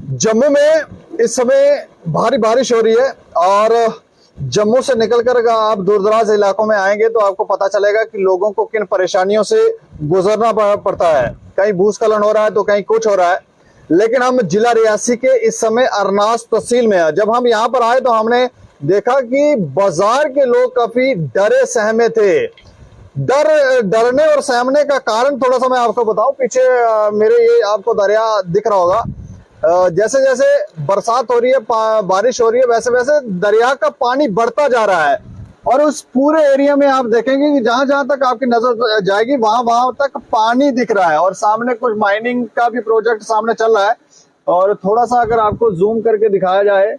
जम्मू में इस समय भारी बारिश हो रही है और जम्मू से निकलकर आप दूर दराज इलाकों में आएंगे तो आपको पता चलेगा कि लोगों को किन परेशानियों से गुजरना पड़ता है। कहीं भूस्खलन हो रहा है तो कहीं कुछ हो रहा है। लेकिन हम जिला रियासी के इस समय अरनास तहसील में है। जब हम यहाँ पर आए तो हमने देखा कि बाजार के लोग काफी डरे सहमे थे। डरने और सहमने का कारण थोड़ा सा मैं आपको बताऊं। पीछे मेरे ये आपको दरिया दिख रहा होगा। जैसे जैसे बरसात हो रही है, बारिश हो रही है, वैसे वैसे दरिया का पानी बढ़ता जा रहा है और उस पूरे एरिया में आप देखेंगे कि जहां जहां तक आपकी नजर जाएगी वहां वहां तक पानी दिख रहा है और सामने कुछ माइनिंग का भी प्रोजेक्ट सामने चल रहा है। और थोड़ा सा अगर आपको जूम करके दिखाया जाए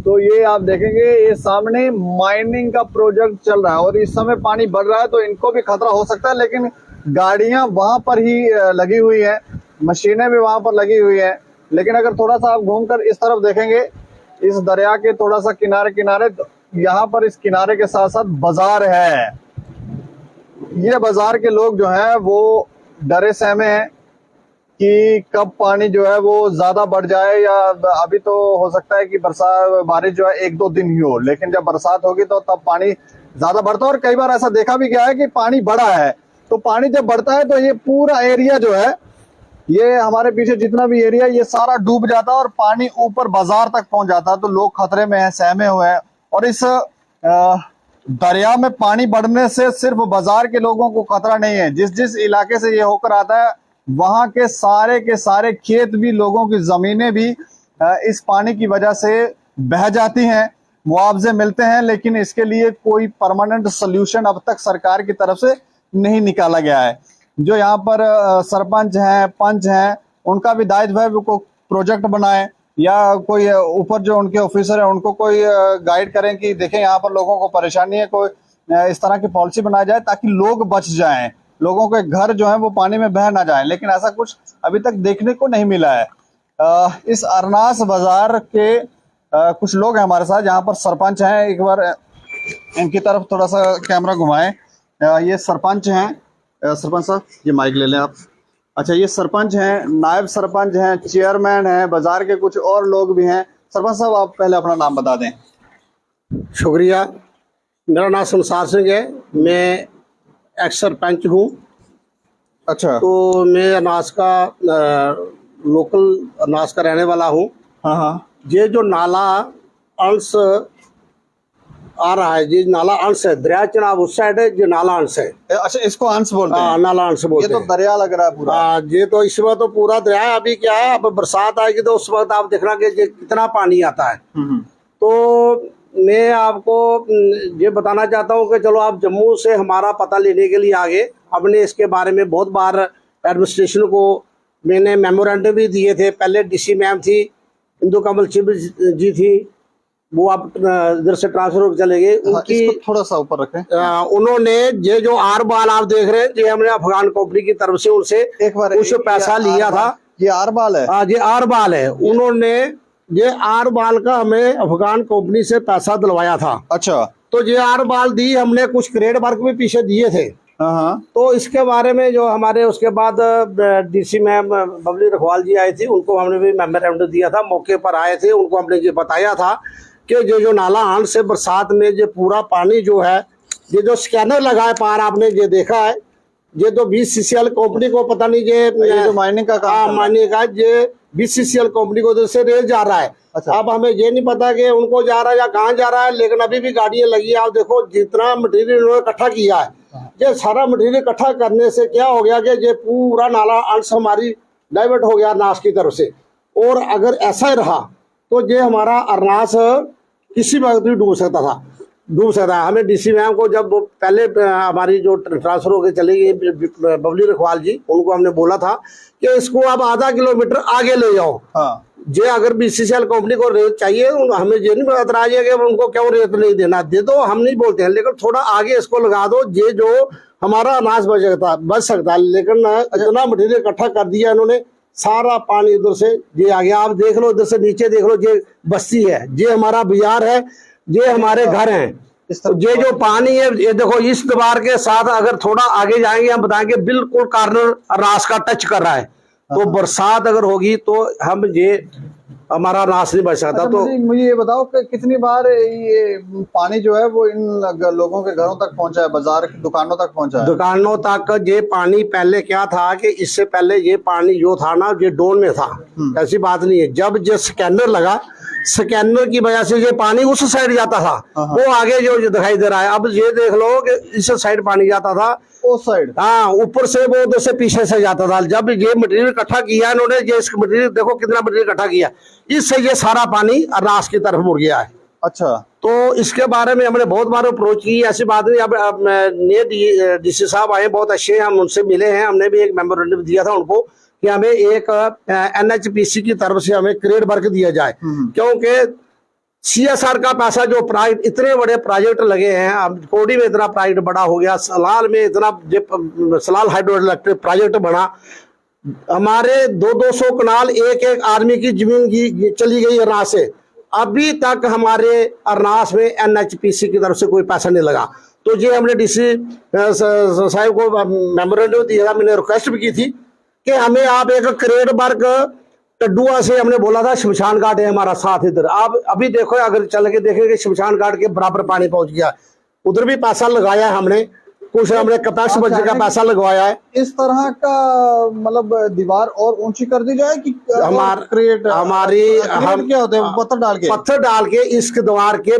तो ये आप देखेंगे, ये सामने माइनिंग का प्रोजेक्ट चल रहा है और इस समय पानी बढ़ रहा है तो इनको भी खतरा हो सकता है। लेकिन गाड़ियां वहां पर ही लगी हुई है, मशीनें भी वहां पर लगी हुई है। लेकिन अगर थोड़ा सा आप घूमकर इस तरफ देखेंगे, इस दरिया के थोड़ा सा किनारे किनारे, यहाँ पर इस किनारे के साथ साथ बाजार है। ये बाजार के लोग जो हैं वो डरे सहमे हैं कि कब पानी जो है वो ज्यादा बढ़ जाए, या अभी तो हो सकता है कि बारिश जो है 1-2 दिन ही हो, लेकिन जब बरसात होगी तो तब पानी ज्यादा बढ़ता है। और कई बार ऐसा देखा भी गया है कि पानी बढ़ा है तो पानी जब बढ़ता है तो ये पूरा एरिया जो है, ये हमारे पीछे जितना भी एरिया, ये सारा डूब जाता है और पानी ऊपर बाजार तक पहुंच जाता है। तो लोग खतरे में हैं, सहमे हुए हैं। और इस दरिया में पानी बढ़ने से सिर्फ बाजार के लोगों को खतरा नहीं है, जिस जिस इलाके से ये होकर आता है वहां के सारे खेत भी, लोगों की जमीनें भी इस पानी की वजह से बह जाती हैं। मुआवजे मिलते हैं लेकिन इसके लिए कोई परमानेंट सोल्यूशन अब तक सरकार की तरफ से नहीं निकाला गया है। जो यहाँ पर सरपंच हैं, पंच हैं, उनका भी दायित्व है वो प्रोजेक्ट बनाए या कोई ऊपर जो उनके ऑफिसर है उनको कोई गाइड करें कि देखें यहाँ पर लोगों को परेशानी है, कोई इस तरह की पॉलिसी बनाई जाए ताकि लोग बच जाएं, लोगों के घर जो है वो पानी में बह ना जाए। लेकिन ऐसा कुछ अभी तक देखने को नहीं मिला है। इस अरनास बाजार के कुछ लोग हैं हमारे साथ, जहाँ पर सरपंच हैं। एक बार इनकी तरफ थोड़ा सा कैमरा घुमाएं। ये सरपंच हैं। सरपंच साहब ये माइक ले लें आप। अच्छा, ये सरपंच हैं, नायब सरपंच हैं, चेयरमैन हैं, बाजार के कुछ और लोग भी हैं। सरपंच साहब आप पहले अपना नाम बता दें। शुक्रिया। मेरा नाम संसार सिंह है, मैं एक्स सरपंच हूँ। अच्छा, तो मैं अनास का लोकल अनास का रहने वाला हूँ। हाँ हाँ। ये जो नाला अंश आ रहा है, ये नाला अंश है, दरिया चनाब उस साइड है, ये नाला अंश है। अच्छा, इसको अंश बोलते हैं? नाला अंश बोलते हैं। ये तो दरिया लग रहा है पूरा। ये तो इस वक्त तो पूरा दरिया है। अभी क्या है, अब बरसात आएगी तो उस वक्त आप देखना कि कितना पानी आता है। तो मैं आपको ये बताना चाहता हूँ कि चलो आप जम्मू से हमारा पता लेने के लिए आगे, हमने इसके बारे में बहुत बार एडमिनिस्ट्रेशन को मैंने मेमोरेंडम भी दिए थे। पहले डीसी मैम थी, इंदु कमल चिब जी थी, वो आप इधर से ट्रांसफर होकर चले गए। उनकी थोड़ा सा ऊपर रखें। उन्होंने ये जो आर बाल आप देख रहे हैं, ये हमने अफगान कंपनी की तरफ से उनसे एक बार कुछ पैसा लिया था। ये आर बाल है? हाँ, ये आर बाल है। उन्होंने ये आर बाल का हमें अफगान कंपनी से पैसा दिलवाया था। अच्छा, तो ये आर बाल दी, हमने कुछ क्रेड वर्क भी पीछे दिए थे। हाँ। तो इसके बारे में जो हमारे उसके बाद डीसी मैम बबली रखवाल जी आए थे, उनको हमने भी मेमोरेंडम दिया था। मौके पर आए थे, उनको हमने ये बताया था कि जो नाला आन से बरसात में ये पूरा पानी जो है, ये जो स्कैनर लगा है पार, आपने ये देखा है, ये तो BCCL कंपनी को पता नहीं, ये जो माइनिंग का काम, माइनिंग का, ये BCCL कंपनी को उधर से रेल जा रहा है। अच्छा। अब हमें ये नहीं पता कि उनको जा रहा है या कहाँ जा रहा है, लेकिन अभी भी गाड़ियां लगी है। आप देखो जितना मटेरियल उन्होंने इकट्ठा किया है, ये सारा मटेरियल इकट्ठा करने से क्या हो गया कि ये पूरा नाला अंश हमारी डाइवर्ट हो गया अरनास की तरफ से। और अगर ऐसा ही रहा तो ये हमारा अरनास किसी वक्त भी डूब सकता है। हमें डीसी मैम को जब पहले हमारी जो ट्रांसफर होकर चली गई बबली रखवाल जी, उनको हमने बोला था कि इसको आप आधा किलोमीटर आगे ले जाओ। हाँ। जे अगर BCCL कंपनी को रेत चाहिए, हमें ये नहीं एतराज है कि उनको क्यों रेत नहीं देना, दे दो, हम नहीं बोलते हैं, लेकिन थोड़ा आगे इसको लगा दो, ये जो हमारा अनाज बच सकता है। लेकिन इतना मटेरियल इकट्ठा कर दिया इन्होंने, सारा पानी उधर से ये आ गया। आप देख लो, इधर से नीचे देख लो, ये बस्ती है, ये हमारा बाजार है, ये हमारे घर हैं। ये जो पानी है, ये देखो इस दीवार के साथ अगर थोड़ा आगे जाएंगे, हम बताएंगे बिल्कुल कॉर्नर अरनास का टच कर रहा है। तो बरसात अगर होगी तो हम ये हमारा नाश नहीं बच सकता। अच्छा, तो मुझे ये बताओ कि कितनी बार ये पानी जो है वो इन लोगों के घरों तक पहुंचा है, बाजार की दुकानों तक पहुंचा है? दुकानों तक ये पानी पहले क्या था कि इससे पहले ये पानी जो था ना ये डोन में था, ऐसी बात नहीं है। जब जो स्कैनर लगा, स्कैनर की वजह से ये पानी उस साइड जाता था, वो आगे जो दिखाई दे रहा है। अब ये देख लो कि इस साइड पानी जाता था, उस साइड, हाँ, ऊपर से वो उधर से पीछे से जाता था। जब ये मटेरियल इकट्ठा किया इन्होंने, ये इस मटेरियल देखो कितना मटेरियल इकट्ठा किया, इससे ये सारा पानी अरनास की तरफ मुड़ गया है। अच्छा, तो इसके बारे में हमने बहुत बार अप्रोच की, ऐसी बात नहीं। अब नए डीसी साहब आए, बहुत अच्छे हैं, हम उनसे मिले हैं। हमने भी एक मेमोरेंडम दिया था उनको कि हमें एक NHPC की तरफ से हमें क्रेड वर्क दिया जाए, क्योंकि CSR का पैसा जो प्रोजेक्ट, इतने बड़े प्रोजेक्ट लगे हैं, अब कोडी में इतना प्रोजेक्ट बड़ा हो गया, सलाल में इतना, सलाल हाइड्रो इलेक्ट्रिक प्रोजेक्ट बना, हमारे 200 कनाल एक आर्मी की जमीन की चली गई अरनास से, अभी तक हमारे अरनास में NHPC की तरफ से कोई पैसा नहीं लगा। तो ये हमने DC साहब को मेमोरेंडम दिया था, मैंने रिक्वेस्ट भी की थी कि हमें आप एक क्रेड वर्क टड्डुआ से, हमने बोला था शमशान घाट है हमारा साथ इधर, आप अभी देखो, अगर चल के देखेंगे शमशान घाट के बराबर पानी पहुंच गया, उधर भी पैसा लगाया है हमने, कुछ हमने कपास बजट का पैसा लगवाया है। इस तरह का मतलब दीवार और ऊंची कर दी जाए कि हमारी हम क्या होते हैं, पत्थर डाल के इस दीवार के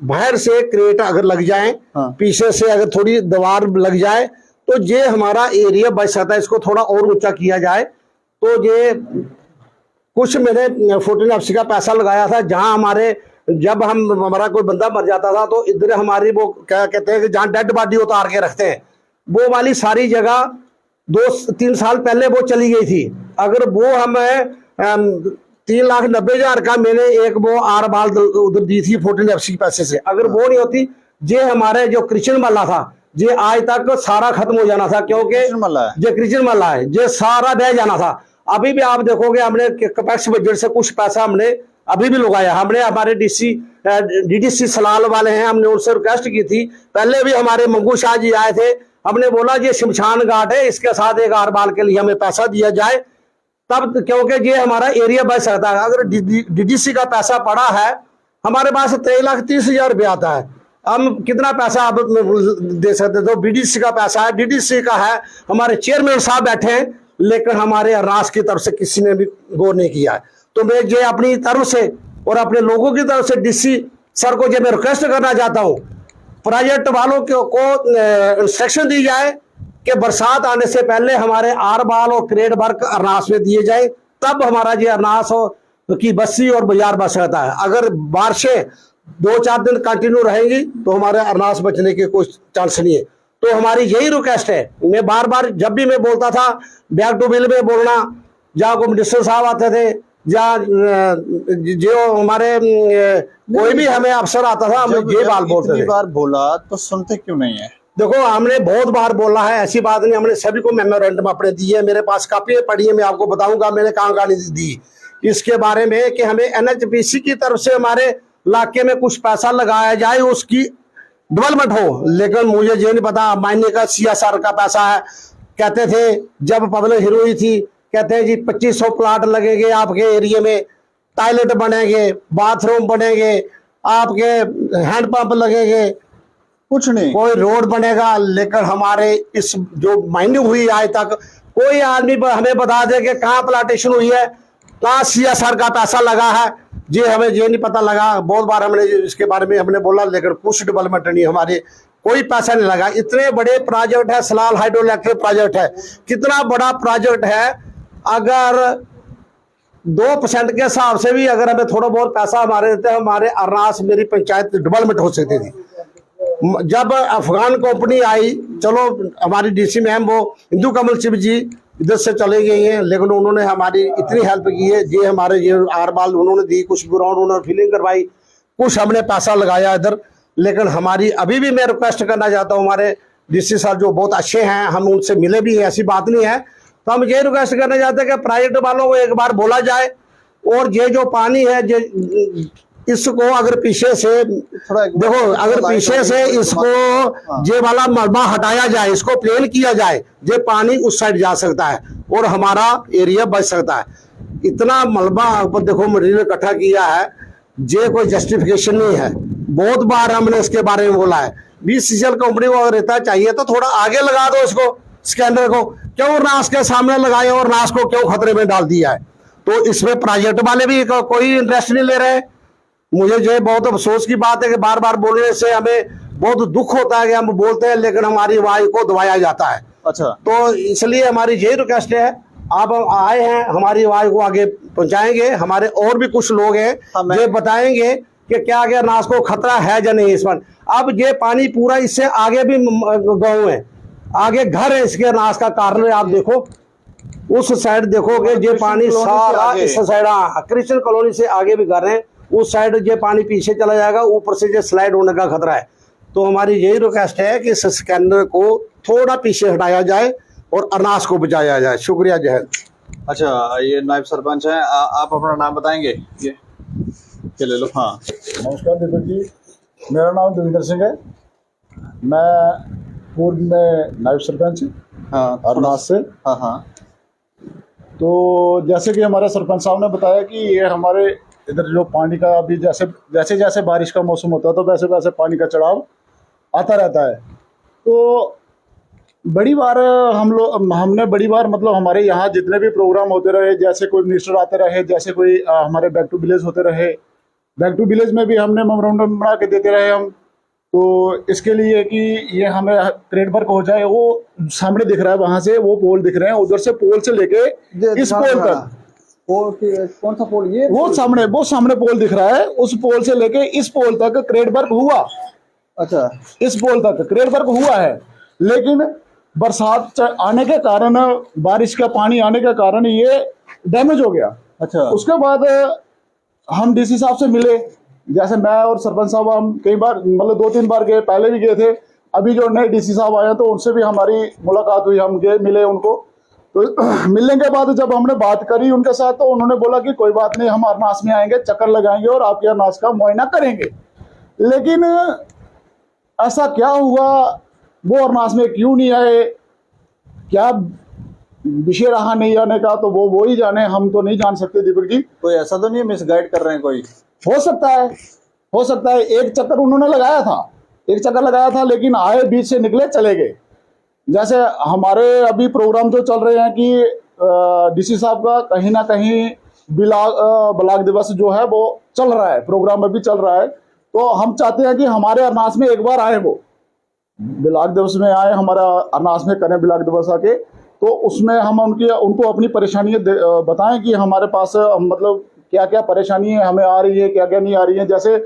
बाहर से क्रेट अगर लग जाए, पीछे से अगर थोड़ी दीवार लग जाए तो ये हमारा एरिया बच सकता है। इसको थोड़ा और ऊंचा किया जाए तो ये कुछ मैंने 14 FC का पैसा लगाया था, जहां हमारे, जब हमारा कोई बंदा मर जाता था तो इधर हमारी वो क्या कहते हैं कि जहाँ डेड बॉडी उतार के रखते हैं, वो वाली सारी जगह 2-3 साल पहले वो चली गई थी। अगर वो हमें 3,90,000 का मैंने एक वो आर बाल उधर दी थी 14 FC के पैसे से, अगर वो नहीं होती, ये हमारे जो क्रिश्चियन मल्ला था, ये आज तक सारा खत्म हो जाना था, क्योंकि ये क्रिश्चियन मल्ला है, ये सारा बह जाना था। अभी भी आप देखोगे हमने कैपेक्स बजट से कुछ पैसा हमने अभी भी लगाया। हमने हमारे DDC सलाल वाले हैं, हमने उनसे रिक्वेस्ट की थी, पहले भी हमारे मंगू शाह जी आए थे, हमने बोला ये शमशान घाट है, इसके साथ एक आरबाल के लिए हमें पैसा दिया जाए, तब, क्योंकि ये हमारा एरिया बच सकता है। अगर DDC का पैसा पड़ा है हमारे पास 3,30,000 रुपया आता है, हम कितना पैसा आप दे सकते, तो BDC का पैसा है, DDC का है, हमारे चेयरमैन साहब बैठे हैं, लेकिन हमारे अरनास की तरफ से किसी ने भी गौर नहीं किया है। तो मैं ये अपनी तरफ से और अपने लोगों की तरफ से DC सर को ये मैं रिक्वेस्ट करना चाहता हूँ, प्रोजेक्ट वालों को इंस्ट्रक्शन दी जाए कि बरसात आने से पहले हमारे आरबाल और क्रेड वर्क अरनास में दिए जाए, तब हमारा ये अरनास की बस्ती और बाजार बच सकता है। अगर बारिशें 2-4 दिन कंटिन्यू रहेंगी तो हमारे अरनास बचने के कोई चांस नहीं है। तो हमारी यही रिक्वेस्ट है, मैं बार बार जब भी मैं बोलता था बैक टू बिल में बोलना, जहाँ को मिनिस्टर साहब आते थे, जहाँ जो हमारे कोई भी हमें अफसर आता था, हम ये बात बोलते थे। बार बोला तो सुनते क्यों नहीं है? देखो हमने बहुत बार बोला है, ऐसी बात नहीं, हमने सभी को मेमोरेंडम अपने दिए है, मेरे पास कापी पड़ी है, मैं आपको बताऊंगा मैंने कहाँ दी इसके बारे में कि हमें NHPC की तरफ से हमारे इलाके में कुछ पैसा लगाया जाए, उसकी डेवलपमेंट हो। लेकिन मुझे ये नहीं पता, मायने का CSR का पैसा है, कहते थे जब पब्लिक हीरो हुई थी, कहते हैं जी 2500 प्लाट लगेंगे आपके एरिया में, टॉयलेट बनेंगे, बाथरूम बनेंगे, आपके हैंडपंप लगेंगे, कुछ नहीं, कोई रोड बनेगा। लेकिन हमारे इस जो माइनिंग हुई आज तक, कोई आदमी हमें बता दे कि कहाँ प्लांटेशन हुई है, कहाँ CSR का पैसा लगा है, ये हमें ये नहीं पता लगा। बहुत बार हमने इसके बारे में हमने बोला, लेकिन कुछ डेवलपमेंट नहीं, हमारे कोई पैसा नहीं लगा। इतने बड़े प्रोजेक्ट है, सलाल हाइड्रो इलेक्ट्रिक प्रोजेक्ट है, कितना बड़ा प्रोजेक्ट है, अगर 2% के हिसाब से भी अगर हमें थोड़ा बहुत पैसा हमारे देते, हमारे अरनास मेरी पंचायत डेवलपमेंट हो सकती थी। जब अफगान कंपनी आई, चलो हमारी DC मैम वो हिंदू कमल शिव जी इधर से चले गई हैं, लेकिन उन्होंने हमारी इतनी हेल्प की है, ये हमारे ये आरबाल उन्होंने दी, कुछ ग्राउंड उन्होंने फिलिंग करवाई, कुछ हमने पैसा लगाया इधर। लेकिन हमारी अभी भी मैं रिक्वेस्ट करना चाहता हूँ, हमारे DC सर जो बहुत अच्छे हैं, हम उनसे मिले भी हैं, ऐसी बात नहीं है, तो हम ये रिक्वेस्ट करना चाहते हैं कि प्रोजेक्ट वालों को एक बार बोला जाए, और ये जो पानी है इसको अगर पीछे से देखो, अगर पीछे से इसको ये वाला मलबा हटाया जाए, इसको प्लेन किया जाए, ये पानी उस साइड जा सकता है और हमारा एरिया बच सकता है। इतना मलबा ऊपर देखो मटेरियल इकट्ठा किया है, ये कोई जस्टिफिकेशन नहीं है। बहुत बार हमने इसके बारे में बोला है। बीसीसीएल कंपनी को अगर रहता चाहिए तो थोड़ा आगे लगा दो इसको, स्कैनर को, क्यों नास के सामने लगाए और नास को क्यों खतरे में डाल दिया है। तो इसमें प्रोजेक्ट वाले भी कोई इंटरेस्ट नहीं ले रहे। मुझे जो बहुत अफसोस की बात है कि बार बार बोलने से हमें बहुत दुख होता है कि हम बोलते हैं लेकिन हमारी आवाज को दबाया जाता है। अच्छा, तो इसलिए हमारी यही रिक्वेस्ट है, आप आए हैं हमारी आवाज को आगे पहुंचाएंगे। हमारे और भी कुछ लोग हैं जो बताएंगे कि क्या क्या नास को खतरा है या नहीं इस पर। अब ये पानी पूरा इससे आगे भी गाँव है, आगे घर है इसके नास का कारण आप देखो, उस साइड देखोगे ये पानी सारा इस साइड क्रिश्चियन कॉलोनी से आगे भी घर है, उस साइड ये पानी पीछे चला जाएगा, ऊपर से ये स्लाइड होने का खतरा है। तो हमारी यही रिक्वेस्ट है कि इस स्कैनर को थोड़ा पीछे हटाया जाए और अनाज को बचाया जाए। शुक्रिया, जय हिंद। अच्छा, ये नायब सरपंच हैं, आप अपना नाम बताएंगे? ये ले लो। हाँ, नमस्कार दीपक जी, मेरा नाम देवेंद्र सिंह है। मैं पूर्व में नायब सरपंच हाँ, अरनास से। हाँ हाँ। तो जैसे कि हमारे सरपंच साहब ने बताया कि ये हमारे इधर जो पानी का अभी जैसे जैसे बारिश का मौसम होता है तो वैसे वैसे पानी का चढ़ाव आता रहता है। तो बड़ी बार हमने बड़ी बार मतलब हमारे यहाँ जितने भी प्रोग्राम होते रहे, जैसे कोई मिनिस्टर आते रहे, जैसे कोई हमारे बैक टू विलेज होते रहे, बैक टू विलेज में भी हमने मेमोरेंडम बना के देते रहे हम। तो इसके लिए कि ये हमें क्रेड वर्क हो जाए, वो सामने दिख रहा है, वहां से वो पोल दिख रहे हैं, उधर से पोल से लेके इस पोल तक, कौन सा पोल? ये वो सामने पोल दिख रहा है, उस पोल से लेके इस पोल तक क्रेड वर्क हुआ। अच्छा, इस पोल तक क्रेड वर्क हुआ है, लेकिन बरसात आने के कारण, बारिश का पानी आने के कारण ये डैमेज हो गया। अच्छा। उसके बाद हम डीसी साहब से मिले, जैसे मैं और सरपंच साहब हम कई बार मतलब 2-3 बार गए, पहले भी गए थे। अभी जो नए डीसी साहब आए तो उनसे भी हमारी मुलाकात हुई, हम गए मिले उनको। तो मिलने के बाद जब हमने बात करी उनके साथ तो उन्होंने बोला कि कोई बात नहीं, हम अरनास में आएंगे, चक्कर लगाएंगे और आपके अरनास का मुआयना करेंगे। लेकिन ऐसा क्या हुआ, वो अरनास में क्यों नहीं आए, क्या विषय रहा नहीं आने का, तो वो ही जाने, हम तो नहीं जान सकते दीपक जी। कोई ऐसा तो नहीं मिसगाइड कर रहे हैं कोई? हो सकता है एक चक्कर उन्होंने लगाया था, लेकिन आए बीच से निकले चले गए। जैसे हमारे अभी प्रोग्राम जो चल रहे हैं कि डीसी साहब का कहीं ना कहीं ब्लॉक दिवस जो है वो चल रहा है, प्रोग्राम अभी चल रहा है। तो हम चाहते हैं कि हमारे अरनास में एक बार आए, वो ब्लॉक दिवस में आए, हमारा अरनास में करें ब्लॉक दिवस आके। तो उसमें हम उनको अपनी परेशानियां बताएं कि हमारे पास मतलब क्या क्या परेशानी है हमें आ रही है, क्या क्या नहीं आ रही है। जैसे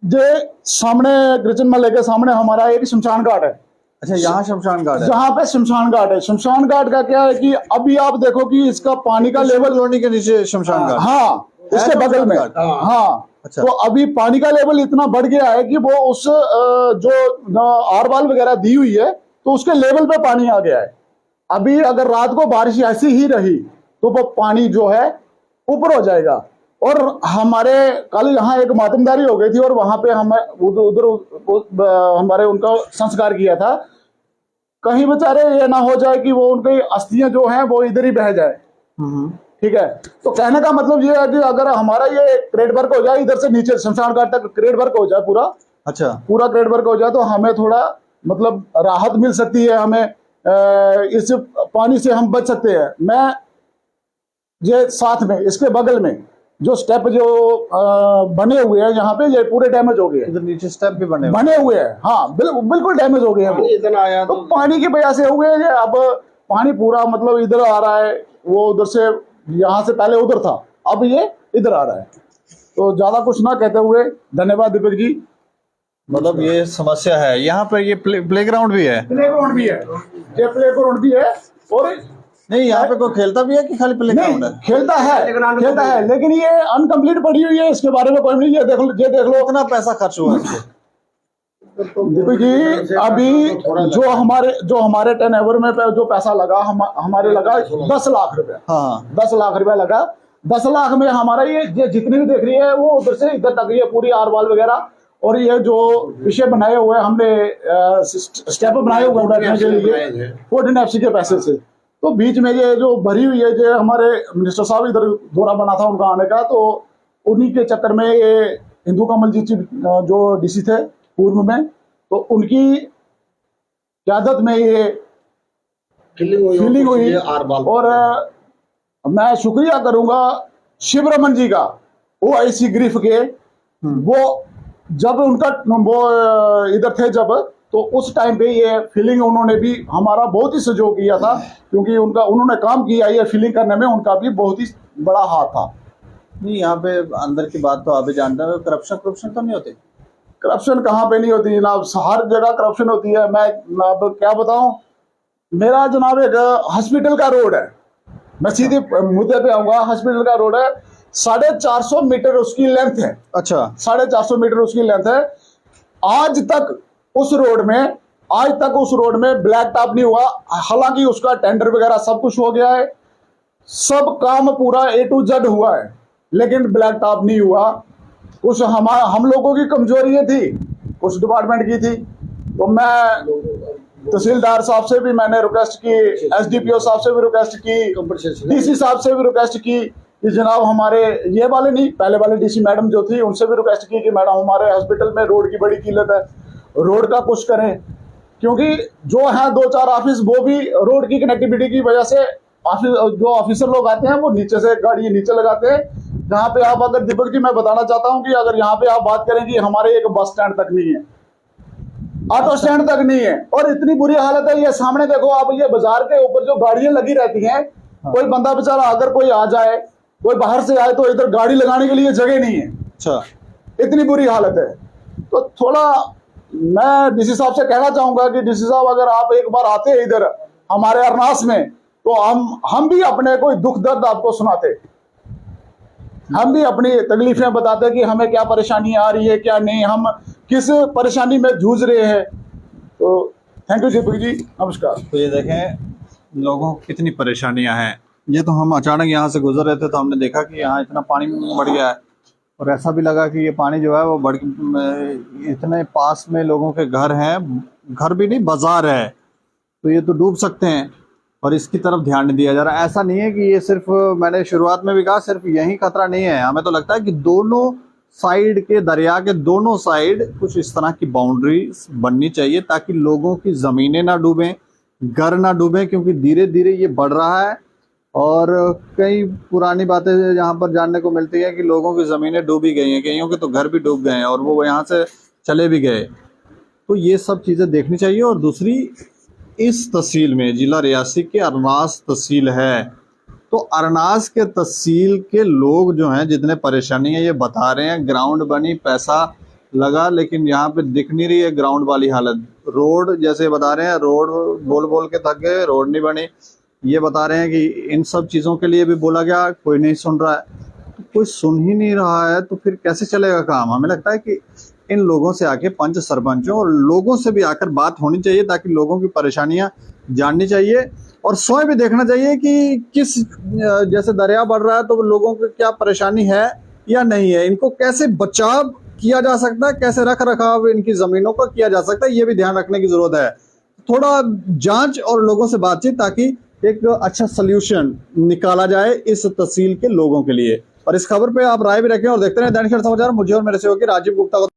जो सामने क्रिश्चियन महल के सामने हमारा एक शमशान घाट है। अच्छा, यहाँ शमशान घाट है? जहाँ पे शमशान घाट है, शमशान घाट का क्या है कि अभी आप देखो कि इसका पानी का लेवल कॉलोनी के नीचे शमशान घाट? हाँ, इसके बगल में। हाँ। अच्छा। तो अभी पानी का लेवल इतना बढ़ गया है कि वो उस जो आरवाल वगैरह दी हुई है तो उसके लेवल पे पानी आ गया है। अभी अगर रात को बारिश ऐसी ही रही तो वो पानी जो है ऊपर हो जाएगा। और हमारे कल यहाँ एक मातमदारी हो गई थी और वहां पे हम उधर हमारे उनका संस्कार किया था। कहीं बेचारे ये ना हो जाए कि वो उनकी अस्थियां जो हैं वो इधर ही बह जाए। ठीक है, तो कहने का मतलब ये है कि अगर हमारा ये क्रेड वर्क हो जाए, इधर से नीचे शमशान घाट तक क्रेड वर्क हो जाए पूरा। अच्छा, पूरा क्रेड वर्क हो जाए तो हमें थोड़ा मतलब राहत मिल सकती है, हमें इस पानी से हम बच सकते हैं। मैं ये साथ में इसके बगल में जो स्टेप जो बने हुए हैं यहाँ पे, ये पूरे डैमेज हो गए। इधर नीचे स्टेप भी बने हुए हैं। हाँ, बिल्कुल डैमेज हो गए हैं। इतना आया तो पानी की वजह से हुए हैं। अब पानी पूरा मतलब इधर आ रहा है, वो उधर से, यहाँ से पहले उधर था, अब ये इधर आ रहा है। तो ज्यादा कुछ ना कहते हुए धन्यवाद दीपक जी। मतलब ये समस्या है यहाँ पे। ये प्लेग्राउंड भी है? प्लेग्राउंड भी है, ये प्लेग्राउंड भी है। और नहीं, यहाँ पे कोई खेलता भी है कि खाली प्लेग्राउंड है? खेलता है लेकिन ये अनकम्प्लीट पड़ी हुई है, इसके बारे में कोई नहीं। ये देख लो कितना पैसा खर्च हुआ इसको? देखो जी, अभी जो हमारे टर्नओवर में जो पैसा लगा, हमारे लगा 10 लाख रुपया। हाँ, 10 लाख रुपया लगा। 10 लाख में हमारा ये जितनी भी देख रही है वो उधर से इधर तक ये पूरी आरवाल वगैरह, और ये जो विषय बनाए हुए हमने स्टेप बनाए हुए बैठने के लिए 14 FC के पैसे से। तो बीच में ये जो भरी हुई है, जो हमारे मिनिस्टर साहब इधर दौरा बना था उनका आने का, तो उन्हीं के चक्कर में ये हिंदू कमल जी जो डीसी थे पूर्व में, तो उनकी क़यादत में ये फीलिंग हुई। और मैं शुक्रिया करूंगा शिवरमन जी का, वो ऐसी ग्रीफ के, वो जब उनका वो इधर थे जब, तो उस टाइम पे ये फीलिंग उन्होंने भी हमारा बहुत ही सहयोग किया था, क्योंकि उन्होंने काम किया ये फीलिंग करने में, उनका भी बहुत ही बड़ा हाथ था। नहीं, यहाँ पे अंदर की बात तो आप भी जानते हो, करप्शन तो नहीं होती? करप्शन कहाँ पे नहीं होती जनाब, हर जगह करप्शन होती है। मैं अब क्या बताऊं, मेरा जनाब एक हॉस्पिटल का रोड है, मैं सीधे मुद्दे पे आऊंगा। हॉस्पिटल का रोड है, 450 मीटर उसकी लेंथ है। अच्छा, 450 मीटर उसकी लेंथ है। आज तक उस रोड में ब्लैक टॉप नहीं हुआ, हालांकि उसका टेंडर वगैरह सब कुछ हो गया है, सब काम पूरा A to Z हुआ है, लेकिन ब्लैक टॉप नहीं हुआ। कुछ हम लोगों की कमजोरी थी, कुछ डिपार्टमेंट की थी। तो मैं तहसीलदार साहब से भी मैंने रिक्वेस्ट की, SDPO साहब से भी रिक्वेस्ट की, DC साहब से भी रिक्वेस्ट की कि जनाब हमारे ये वाले नहीं, पहले वाले DC मैडम जो थी उनसे भी रिक्वेस्ट की कि मैडम हमारे हॉस्पिटल में रोड की बड़ी किल्लत है, रोड का कुछ करें। क्योंकि जो है 2-4 ऑफिस, वो भी रोड की कनेक्टिविटी की वजह से जो ऑफिसर लोग आते हैं वो नीचे से गाड़ी नीचे लगाते हैं। जहाँ पे आप, अगर दीपक जी मैं बताना चाहता हूँ कि अगर यहाँ पे आप बात करें कि हमारे एक बस स्टैंड तक नहीं है, ऑटो स्टैंड तक नहीं है, और इतनी बुरी हालत है। ये सामने देखो आप, ये बाजार के ऊपर जो गाड़ियां लगी रहती हैं, कोई बंदा बेचारा अगर कोई आ जाए, कोई बाहर से आए, तो इधर गाड़ी लगाने के लिए जगह नहीं है। अच्छा, इतनी बुरी हालत है। तो थोड़ा मैं DC साहब से कहना चाहूंगा कि DC साहब अगर आप एक बार आते हैं इधर हमारे अरनास में, तो हम भी अपने कोई दुख दर्द आपको सुनाते, हम भी अपनी तकलीफें बताते कि हमें क्या परेशानी आ रही है, क्या नहीं, हम किस परेशानी में जूझ रहे हैं। तो थैंक यू दीपक जी, नमस्कार। तो ये देखें लोगों को कितनी परेशानियां हैं। ये तो हम अचानक यहाँ से गुजर रहे थे, तो हमने देखा कि यहाँ इतना पानी बढ़ गया है, और ऐसा भी लगा कि ये पानी जो है वो इतने पास में लोगों के घर हैं, घर भी नहीं बाजार है, तो ये तो डूब सकते हैं, और इसकी तरफ ध्यान नहीं दिया जा रहा। ऐसा नहीं है कि ये सिर्फ, मैंने शुरुआत में भी कहा, सिर्फ यही खतरा नहीं है। हमें तो लगता है कि दोनों साइड के, दरिया के दोनों साइड कुछ इस तरह की बाउंड्री बननी चाहिए, ताकि लोगों की ज़मीनें ना डूबें, घर ना डूबें, क्योंकि धीरे धीरे ये बढ़ रहा है। और कई पुरानी बातें यहाँ पर जानने को मिलती है कि लोगों की ज़मीनें डूबी गई हैं, कईयों के तो घर भी डूब गए हैं, और वो यहाँ से चले भी गए। तो ये सब चीज़ें देखनी चाहिए। और दूसरी, इस तहसील में, जिला रियासी के अरनास तहसील है, तो अरनास के तहसील के लोग जो हैं, जितने परेशानी है ये बता रहे हैं। ग्राउंड बनी, पैसा लगा, लेकिन यहाँ पे दिख नहीं रही है ग्राउंड वाली हालत। रोड जैसे बता रहे हैं, रोड बोल बोल के थक गए, रोड नहीं बनी। ये बता रहे हैं कि इन सब चीज़ों के लिए भी बोला गया, कोई नहीं सुन रहा है। तो कोई सुन ही नहीं रहा है, तो फिर कैसे चलेगा काम? हमें लगता है कि इन लोगों से आके, पंच सरपंचों और लोगों से भी आकर बात होनी चाहिए, ताकि लोगों की परेशानियां जाननी चाहिए, और स्वयं भी देखना चाहिए कि किस, जैसे दरिया बढ़ रहा है तो लोगों को क्या परेशानी है या नहीं है, इनको कैसे बचाव किया जा सकता है, कैसे रख रखाव इनकी ज़मीनों का किया जा सकता है, ये भी ध्यान रखने की ज़रूरत है। थोड़ा जांच और लोगों से बातचीत, ताकि एक अच्छा सल्यूशन निकाला जाए इस तहसील के लोगों के लिए। और इस खबर पे आप राय भी रखें और देखते रहें दैनिक समाचार। मुझे और मेरे सहयोगी राजीव गुप्ता को